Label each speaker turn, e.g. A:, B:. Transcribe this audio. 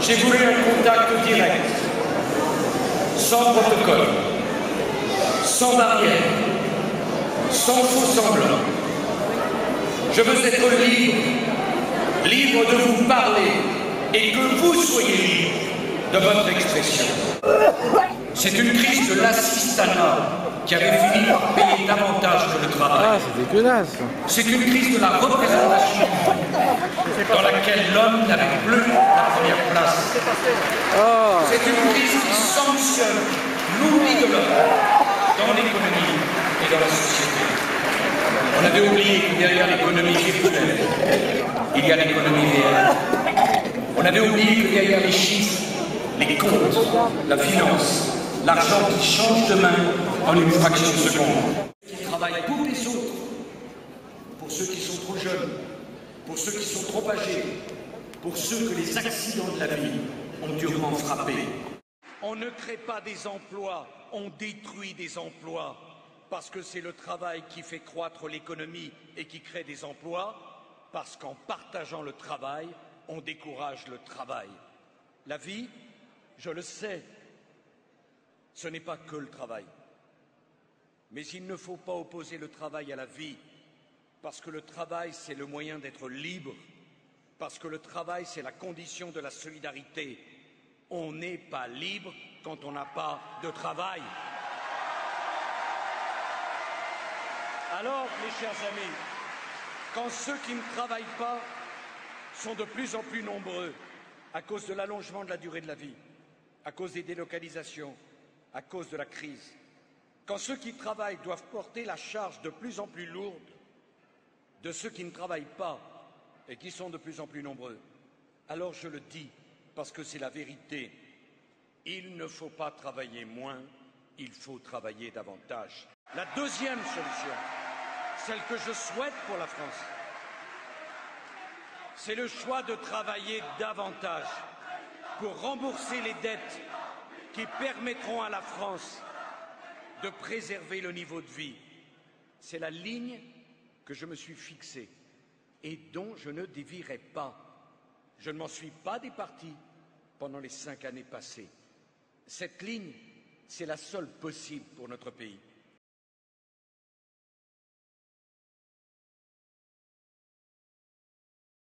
A: J'ai voulu un contact direct, sans protocole, sans barrière, sans faux semblant. Je veux être libre, libre de vous parler et que vous soyez libre de votre expression. C'est une crise de l'assistanat qui avait fini par payer davantage que le travail.
B: Ah, c'est dégueulasse.
A: C'est une crise de la représentation dans laquelle l'homme n'avait plus la première place.
B: Oh.
A: C'est une crise qui sanctionne l'oubli de l'homme dans l'économie et dans la société. On avait oublié que derrière l'économie virtuelle, il y a l'économie réelle. On avait oublié que derrière les chiffres, les comptes, la finance, l'argent qui change de main en une fraction de seconde. Qui travaillent pour les autres, pour ceux qui sont trop jeunes, pour ceux qui sont trop âgés, pour ceux que les accidents de la vie ont durement frappé. On ne crée pas des emplois, on détruit des emplois, parce que c'est le travail qui fait croître l'économie et qui crée des emplois, parce qu'en partageant le travail, on décourage le travail. La vie, je le sais, ce n'est pas que le travail. Mais il ne faut pas opposer le travail à la vie, parce que le travail, c'est le moyen d'être libre, parce que le travail, c'est la condition de la solidarité. On n'est pas libre quand on n'a pas de travail. Alors, mes chers amis, quand ceux qui ne travaillent pas sont de plus en plus nombreux à cause de l'allongement de la durée de la vie, à cause des délocalisations, à cause de la crise, quand ceux qui travaillent doivent porter la charge de plus en plus lourde de ceux qui ne travaillent pas et qui sont de plus en plus nombreux, alors je le dis parce que c'est la vérité, il ne faut pas travailler moins, il faut travailler davantage. La deuxième solution, celle que je souhaite pour la France, c'est le choix de travailler davantage pour rembourser les dettes qui permettront à la France de préserver le niveau de vie. C'est la ligne que je me suis fixée et dont je ne dévierai pas. Je ne m'en suis pas départi pendant les 5 années passées. Cette ligne, c'est la seule possible pour notre pays.